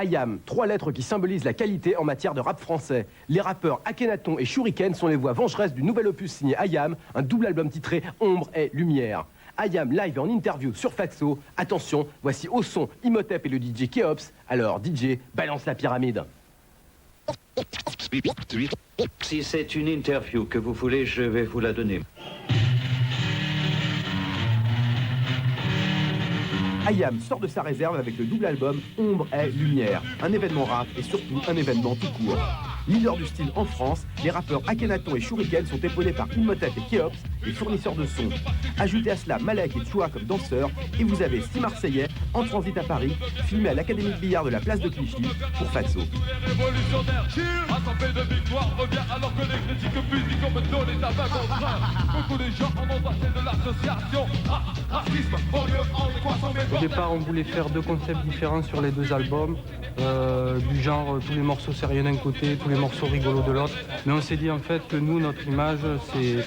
IAM, 3 lettres qui symbolisent la qualité en matière de rap français. Les rappeurs Akhenaton et Shuriken sont les voix vengeresses du nouvel opus signé IAM, un double album titré Ombre et Lumière. IAM live et en interview sur Faxo. Attention, voici au son Imhotep et le DJ Keops. Alors DJ, balance la pyramide. Si c'est une interview que vous voulez, je vais vous la donner. IAM sort de sa réserve avec le double album Ombre et Lumière, un événement rap et surtout un événement tout court. Leader du style en France, les rappeurs Akhenaton et Shuriken sont épaulés par Imhotep et Keops, les fournisseurs de sons. Ajoutez à cela Malek et Chua comme danseurs, et vous avez 6 Marseillais en transit à Paris, filmés à l'Académie de billard de la place de Clichy pour Faxo. Au départ, on voulait faire 2 concepts différents sur les 2 albums, du genre tous les morceaux sérieux d'un côté, tous les morceaux rigolos de l'autre. Mais on s'est dit en fait que nous, notre image, c'est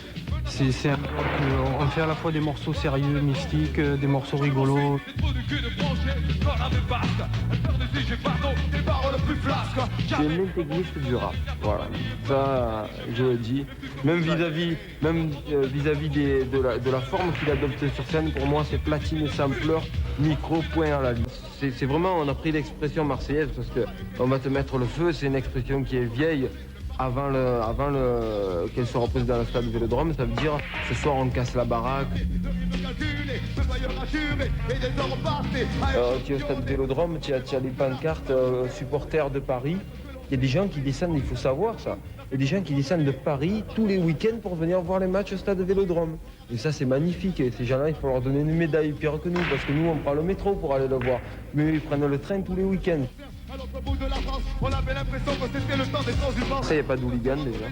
on fait à la fois des morceaux sérieux, mystiques, des morceaux rigolos. C'est l'intégriste du rap, voilà. Ça, je le dis. Même vis-à-vis de la forme qu'il adopte sur scène, pour moi, c'est platine, sampler, micro, point à la ligne. C'est vraiment, on a pris l'expression marseillaise parce que on va te mettre le feu, c'est une expression qui est vieille. Avant qu'elle soit reprise dans le stade Vélodrome, ça veut dire ce soir on casse la baraque. Tu es au stade Vélodrome, tu as les pancartes supporters de Paris. Il y a des gens qui descendent, il faut savoir ça. Il y a des gens qui descendent de Paris tous les week-ends pour venir voir les matchs au stade Vélodrome. Et ça c'est magnifique. Et ces gens-là, il faut leur donner une médaille pire que nous, parce que nous on prend le métro pour aller le voir. Mais eux, ils prennent le train tous les week-ends. Ça, il n'y a pas d'hooligan déjà.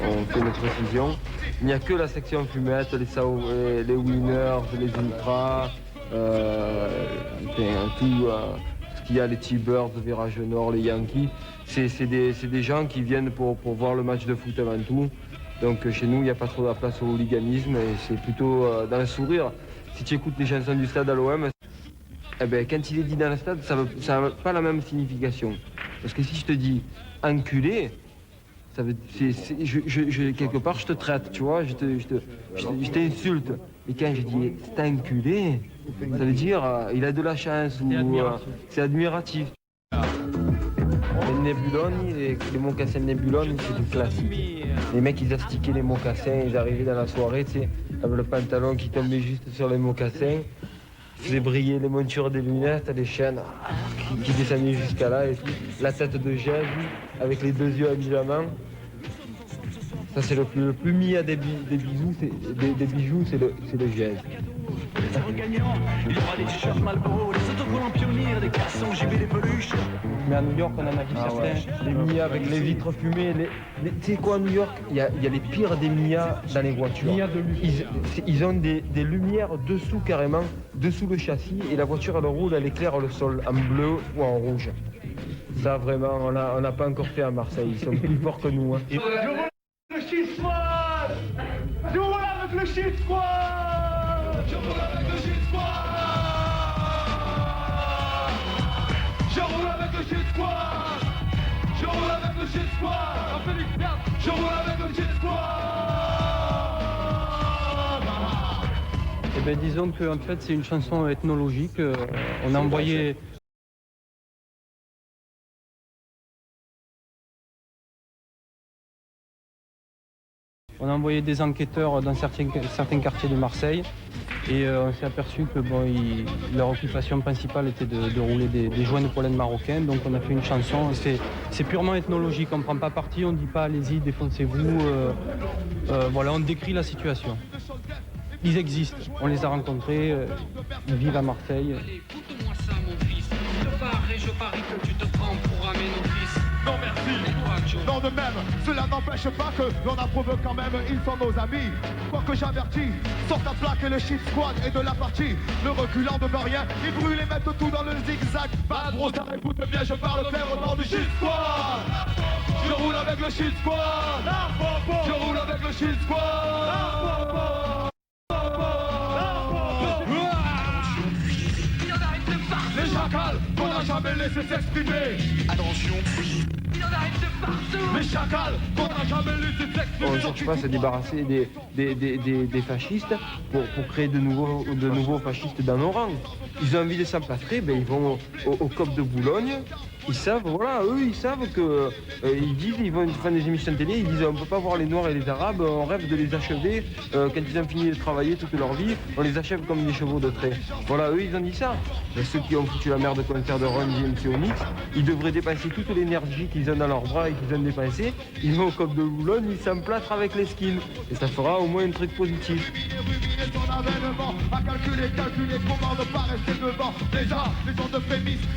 On fait notre précision. Il n'y a que la section fumette, les winners, les ultras, tout ce qu'il y a, les T-Birds, le Virage Nord, les Yankees. C'est des gens qui viennent pour voir le match de foot avant tout. Donc chez nous, il n'y a pas trop de place au hooliganisme et c'est plutôt dans le sourire. Si tu écoutes les chansons du stade à l'OM, eh ben, quand il est dit dans le stade, ça n'a pas la même signification. Parce que si je te dis enculé, ça veut, quelque part je te traite, tu vois, je t'insulte. Et quand je dis c'est enculé, ça veut dire il a de la chance ou c'est admiratif. Les Nebuloni, les mocassins Nebuloni, c'est du classique. Les mecs ils astiquaient les mocassins, ils arrivaient dans la soirée, tu sais, avec le pantalon qui tombait juste sur les mocassins. Ils faisaient briller les montures des lunettes, les chaînes qui descendaient jusqu'à là, et la tête de Jésus avec les 2 yeux à mi-jamin. Ça c'est le plus mis à des bijoux, c'est le Jésus. Mais à New York, on en a vu certains. Ouais. Les Mia avec les vitres fumées. Tu sais quoi, à New York, il y a les pires des Mia dans les voitures. Ils ont des lumières dessous carrément, dessous le châssis, et la voiture elle roule, elle éclaire le sol en bleu ou en rouge. Ça vraiment, on n'a pas encore fait à Marseille. Ils sont plus forts que nous. Hein. Je roule avec le shit squad. Je roule avec le shit squad. Je roule avec le shit squad. Je roule avec le shit squad. Je roule avec le shit squad. Je roule avec le shit squad. Eh bien, disons que en fait, c'est une chanson ethnologique. On a envoyé... On a envoyé des enquêteurs dans certains quartiers de Marseille et on s'est aperçu que leur occupation principale était de rouler des joints de pollen marocains. Donc on a fait une chanson, c'est purement ethnologique, on ne prend pas parti, on ne dit pas allez-y, défoncez-vous. Voilà, on décrit la situation. Ils existent, on les a rencontrés, ils vivent à Marseille. Écoute-moi ça mon fils, je parie que tu te prends pour un ménophis. Non merci, non de même, cela n'empêche pas que l'on approuve quand même, ils sont nos amis. Quoi que j'avertis, sort ta plaque et le shit squad est de la partie. Ne reculant de rien, ils brûlent et mettent tout dans le zigzag. Pas de brossard, écoute bien, je parle clair au nom du shit squad. Je roule avec le shit squad. Je roule avec le shit squad. Les chacals, n'a jamais laissé s'exprimer. Attention, il en arrive de partout. Les chacals qu'on n'a jamais laissé s'exprimer. On ne cherche pas à se débarrasser des fascistes pour créer de nouveaux fascistes dans nos rangs. Ils ont envie de s'emplâtrer, ben ils vont au COP de Boulogne. Ils savent, voilà, eux, ils savent que, ils vont faire des émissions de télé, ils disent on ne peut pas voir les Noirs et les Arabes, on rêve de les achever, quand ils ont fini de travailler toute leur vie, on les achève comme des chevaux de trait. Voilà, eux, ils ont dit ça. Mais ceux qui ont foutu la merde de concert de Run DMC Onyx, ils devraient dépenser toute l'énergie qu'ils ont dans leurs bras et qu'ils ont dépensé, ils vont au COP de Boulogne, ils s'emplâtrent avec les skins. Et ça fera au moins un truc positif.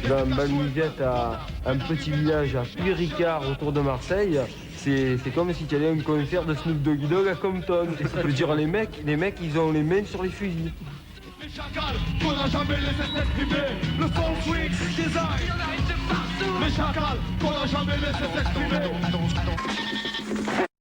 Dans Balmisette, à un petit village à Puy-Ricard autour de Marseille, c'est comme si tu allais à un concert de Snoop Doggy Dogg à Compton. Et ça veut dire les mecs ils ont les mains sur les fusils. Les chacals qu'on n'a jamais laissé s'exprimer. Le soul swing design, il en arrive de partout. Les chacals qu'on n'a jamais laissé s'exprimer.